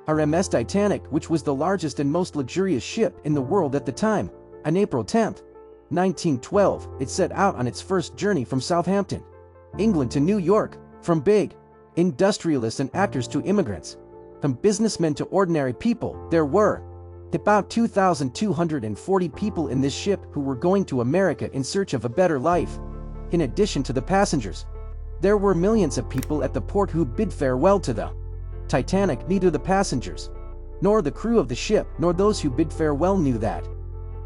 RMS Titanic, which was the largest and most luxurious ship in the world at the time. On April 10, 1912, it set out on its first journey from Southampton, England to New York, from big industrialists and actors to immigrants, from businessmen to ordinary people. There were about 2,240 people in this ship who were going to America in search of a better life. In addition to the passengers, there were millions of people at the port who bid farewell to the Titanic. Neither the passengers, nor the crew of the ship, nor those who bid farewell knew that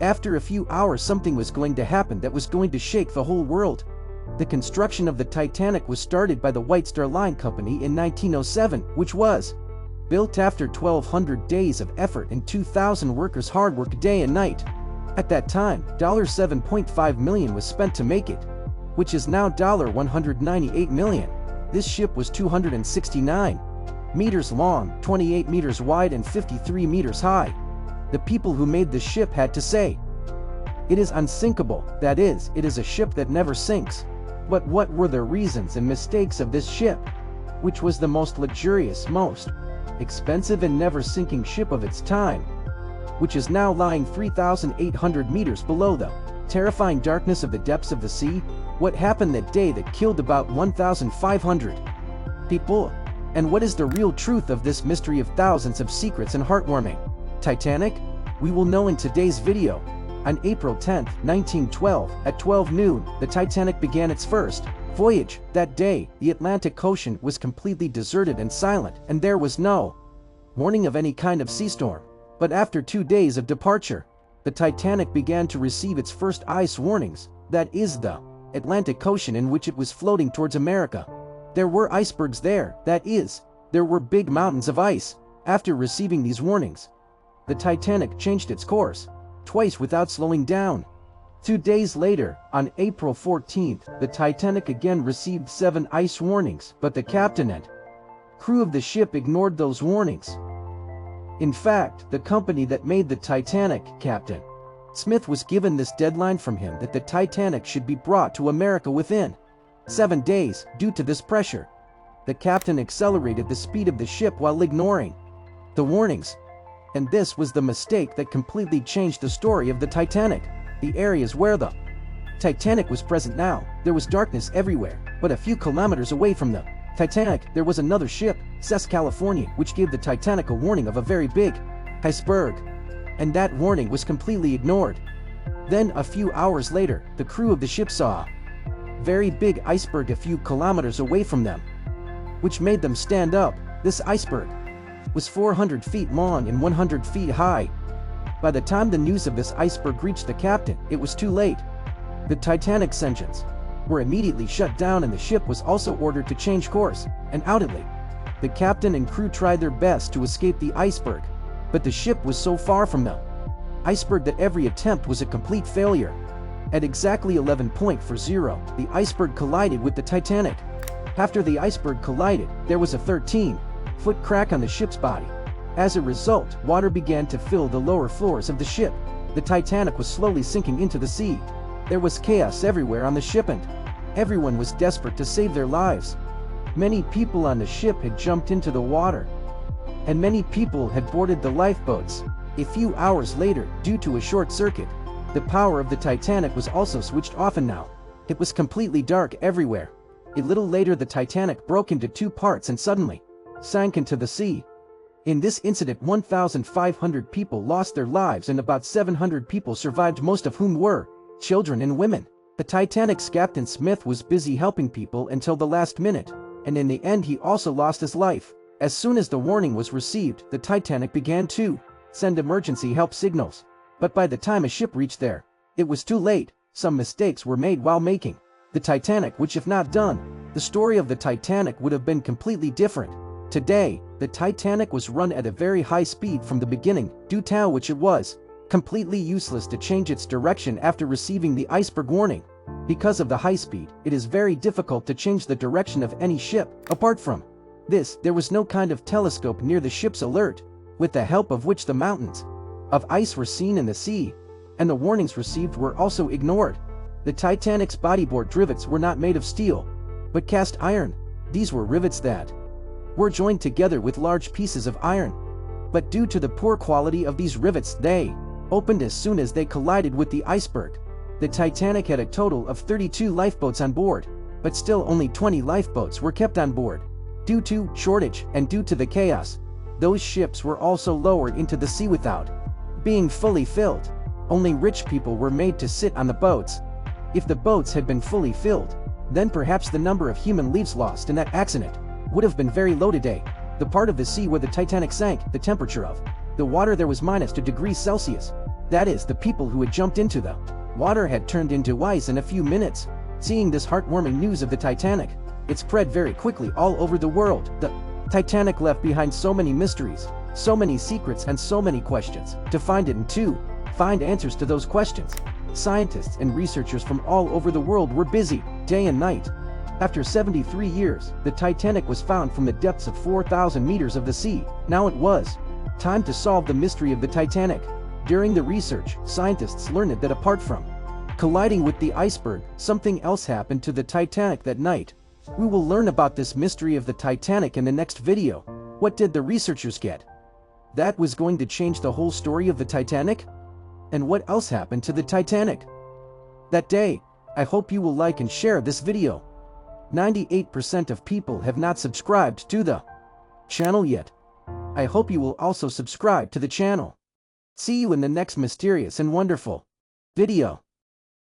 after a few hours something was going to happen that was going to shake the whole world. The construction of the Titanic was started by the White Star Line Company in 1907, which was built after 1,200 days of effort and 2,000 workers' hard work day and night. At that time, $7.5 million was spent to make it, which is now $198 million. This ship was 269 meters long, 28 meters wide, and 53 meters high. The people who made the ship had to say, "It is unsinkable," that is, it is a ship that never sinks. But what were the reasons and mistakes of this ship, which was the most luxurious, most expensive and never sinking ship of its time, which is now lying 3,800 meters below the terrifying darkness of the depths of the sea? What happened that day that killed about 1,500 people? And what is the real truth of this mystery of thousands of secrets and heartwarming Titanic? We will know in today's video. On April 10, 1912, at 12 noon, the Titanic began its first voyage. That day, the Atlantic Ocean was completely deserted and silent, and there was no warning of any kind of sea storm. But after 2 days of departure, the Titanic began to receive its first ice warnings, that is the Atlantic Ocean in which it was floating towards America. There were icebergs there, that is, there were big mountains of ice. After receiving these warnings, the Titanic changed its course twice without slowing down. 2 days later, on April 14th, the Titanic again received 7 ice warnings, but the captain and crew of the ship ignored those warnings. In fact, the company that made the Titanic, Captain Smith, was given this deadline from him that the Titanic should be brought to America within 7 days. Due to this pressure, the captain accelerated the speed of the ship while ignoring the warnings. And this was the mistake that completely changed the story of the Titanic. The areas where the Titanic was present now, there was darkness everywhere, but a few kilometers away from the Titanic, there was another ship, CES California, which gave the Titanic a warning of a very big iceberg. And that warning was completely ignored. Then, a few hours later, the crew of the ship saw a very big iceberg a few kilometers away from them, which made them stand up. This iceberg was 400 feet long and 100 feet high. By the time the news of this iceberg reached the captain, it was too late. The Titanic's engines were immediately shut down and the ship was also ordered to change course, and outwardly, the captain and crew tried their best to escape the iceberg, but the ship was so far from the iceberg that every attempt was a complete failure. At exactly 11:40, the iceberg collided with the Titanic. After the iceberg collided, there was a 13-foot crack on the ship's body. As a result, water began to fill the lower floors of the ship. The Titanic was slowly sinking into the sea. There was chaos everywhere on the ship and everyone was desperate to save their lives. Many people on the ship had jumped into the water, and many people had boarded the lifeboats. A few hours later, due to a short circuit, the power of the Titanic was also switched off and now it was completely dark everywhere. A little later, the Titanic broke into 2 parts and suddenly sank into the sea. In this incident, 1,500 people lost their lives and about 700 people survived, most of whom were children and women. The Titanic's Captain Smith was busy helping people until the last minute, and in the end he also lost his life. As soon as the warning was received, the Titanic began to send emergency help signals. But by the time a ship reached there, it was too late. Some mistakes were made while making the Titanic, which if not done, the story of the Titanic would have been completely different. Today, the Titanic was run at a very high speed from the beginning, due to which it was completely useless to change its direction after receiving the iceberg warning. Because of the high speed, it is very difficult to change the direction of any ship. Apart from this, there was no kind of telescope near the ship's alert, with the help of which the mountains of ice were seen in the sea, and the warnings received were also ignored. The Titanic's bodyboard rivets were not made of steel, but cast iron. These were rivets that were joined together with large pieces of iron. But due to the poor quality of these rivets, they opened as soon as they collided with the iceberg. The Titanic had a total of 32 lifeboats on board, but still only 20 lifeboats were kept on board. Due to shortage and due to the chaos, those ships were also lowered into the sea without being fully filled. Only rich people were made to sit on the boats. If the boats had been fully filled, then perhaps the number of human lives lost in that accident would have been very low today. The part of the sea where the Titanic sank, the temperature of the water there was -2 degrees Celsius. That is, the people who had jumped into the water had turned into ice in a few minutes. Seeing this heartwarming news of the Titanic, it spread very quickly all over the world. The Titanic left behind so many mysteries, so many secrets and so many questions. To find it and to find answers to those questions, scientists and researchers from all over the world were busy, day and night. After 73 years, the Titanic was found from the depths of 4,000 meters of the sea. Now it was time to solve the mystery of the Titanic. During the research, scientists learned that apart from colliding with the iceberg, something else happened to the Titanic that night. We will learn about this mystery of the Titanic in the next video. What did the researchers get that was going to change the whole story of the Titanic? And what else happened to the Titanic that day? I hope you will like and share this video. 98% of people have not subscribed to the channel yet. I hope you will also subscribe to the channel. See you in the next mysterious and wonderful video.